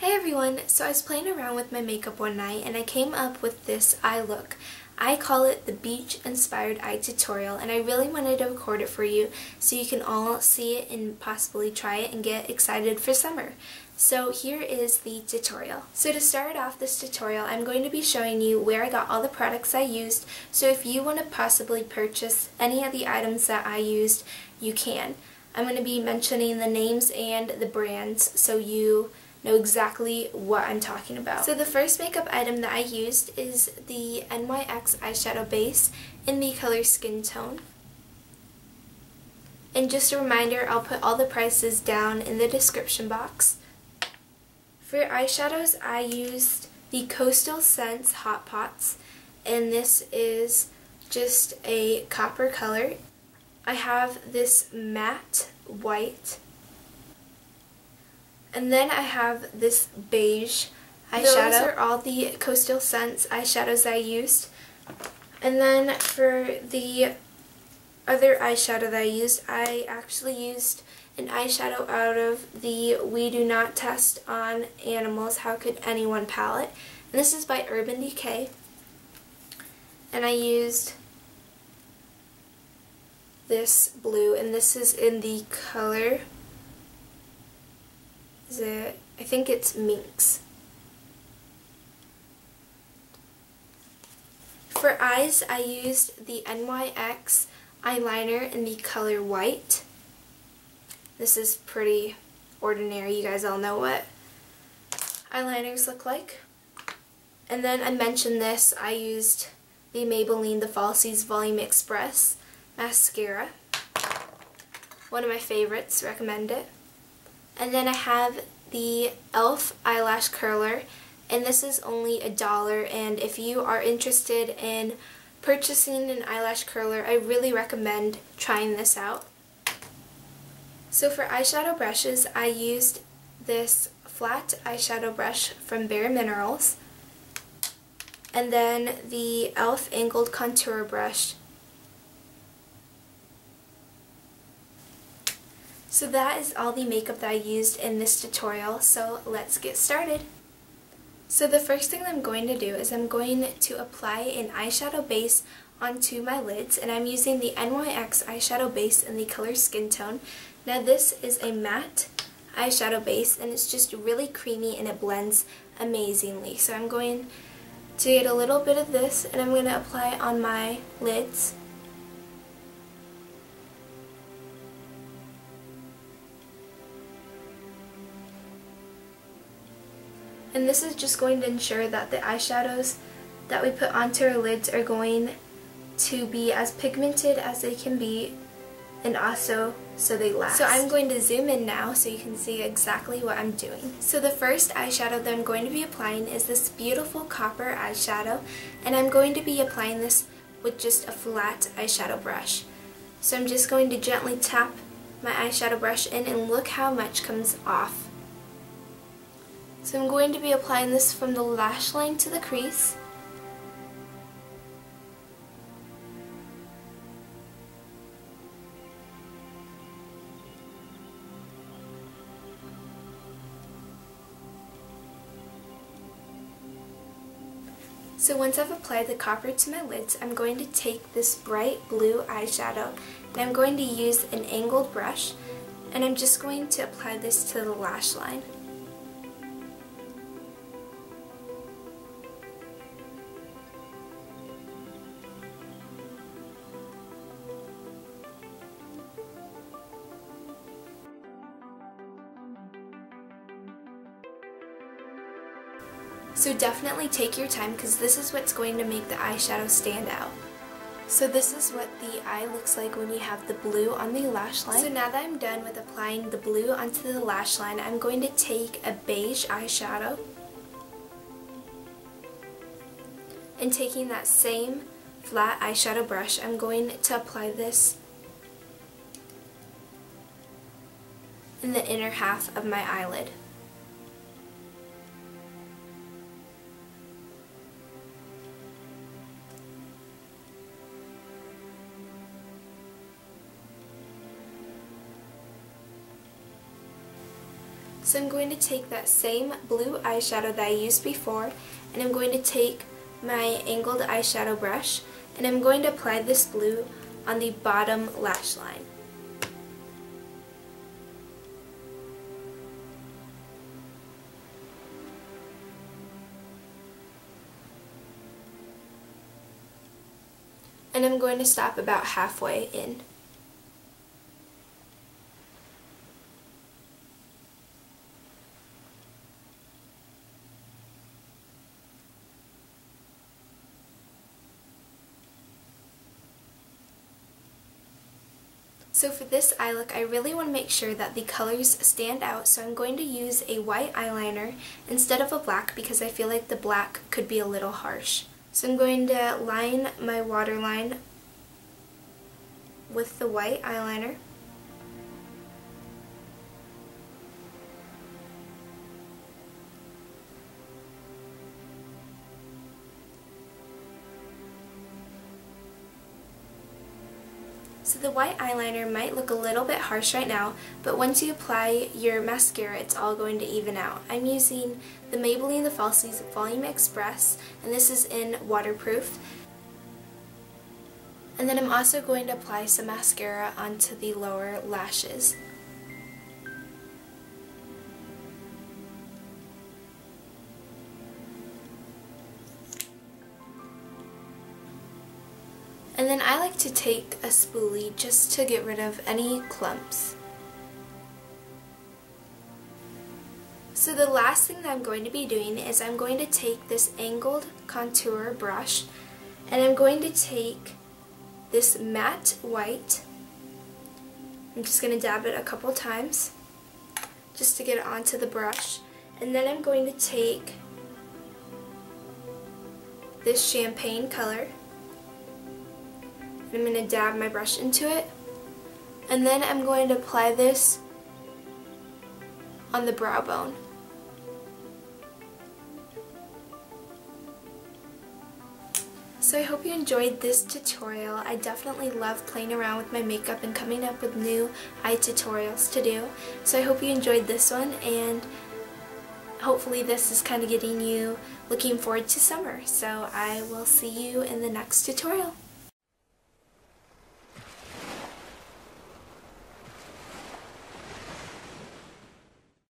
Hey everyone, so I was playing around with my makeup one night and I came up with this eye look. I call it the beach inspired eye tutorial, and I really wanted to record it for you so you can all see it and possibly try it and get excited for summer. So here is the tutorial. So to start off this tutorial, I'm going to be showing you where I got all the products I used, so if you want to possibly purchase any of the items that I used, you can. I'm going to be mentioning the names and the brands so you know exactly what I'm talking about. So the first makeup item that I used is the NYX eyeshadow base in the color Skin Tone. And just a reminder, I'll put all the prices down in the description box. For eyeshadows, I used the Coastal Scents Hot Pots, and this is just a copper color. I have this matte white, and then I have this beige eyeshadow. Those are all the Coastal Scents eyeshadows I used. And then for the other eyeshadow that I used, I actually used an eyeshadow out of the We Do Not Test on Animals, How Could Anyone palette. And this is by Urban Decay. And I used this blue, and this is in the color, I think it's Minx. For eyes, I used the NYX eyeliner in the color White. This is pretty ordinary, you guys all know what eyeliners look like. And then I mentioned this, I used the Maybelline the Falsies Volume Express mascara. One of my favorites, recommend it. And then I have the e.l.f. eyelash curler, and this is only $1, and if you are interested in purchasing an eyelash curler, I really recommend trying this out. So for eyeshadow brushes, I used this flat eyeshadow brush from Bare Minerals, and then the e.l.f. angled contour brush. So that is all the makeup that I used in this tutorial, so let's get started. So the first thing I'm going to do is I'm going to apply an eyeshadow base onto my lids, and I'm using the NYX eyeshadow base in the color Skin Tone. Now this is a matte eyeshadow base, and it's just really creamy and it blends amazingly. So I'm going to get a little bit of this and I'm going to apply it on my lids. And this is just going to ensure that the eyeshadows that we put onto our lids are going to be as pigmented as they can be, and also so they last. So I'm going to zoom in now so you can see exactly what I'm doing. So the first eyeshadow that I'm going to be applying is this beautiful copper eyeshadow, and I'm going to be applying this with just a flat eyeshadow brush. So I'm just going to gently tap my eyeshadow brush in, and look how much comes off. So I'm going to be applying this from the lash line to the crease. So once I've applied the copper to my lids, I'm going to take this bright blue eyeshadow and I'm going to use an angled brush, and I'm just going to apply this to the lash line. So definitely take your time, because this is what's going to make the eyeshadow stand out. So this is what the eye looks like when you have the blue on the lash line. So now that I'm done with applying the blue onto the lash line, I'm going to take a beige eyeshadow, and taking that same flat eyeshadow brush, I'm going to apply this in the inner half of my eyelid. So I'm going to take that same blue eyeshadow that I used before, and I'm going to take my angled eyeshadow brush, and I'm going to apply this blue on the bottom lash line. And I'm going to stop about halfway in. So for this eye look, I really want to make sure that the colors stand out, so I'm going to use a white eyeliner instead of a black because I feel like the black could be a little harsh. So I'm going to line my waterline with the white eyeliner. So the white eyeliner might look a little bit harsh right now, but once you apply your mascara, it's all going to even out. I'm using the Maybelline the Falsies Volume Express, and this is in waterproof. And then I'm also going to apply some mascara onto the lower lashes. And then I like to take a spoolie just to get rid of any clumps. So the last thing that I'm going to be doing is I'm going to take this angled contour brush, and I'm going to take this matte white. I'm just going to dab it a couple times just to get it onto the brush. And then I'm going to take this champagne color. I'm going to dab my brush into it, and then I'm going to apply this on the brow bone. So I hope you enjoyed this tutorial. I definitely love playing around with my makeup and coming up with new eye tutorials to do. So I hope you enjoyed this one, and hopefully this is kind of getting you looking forward to summer. So I will see you in the next tutorial.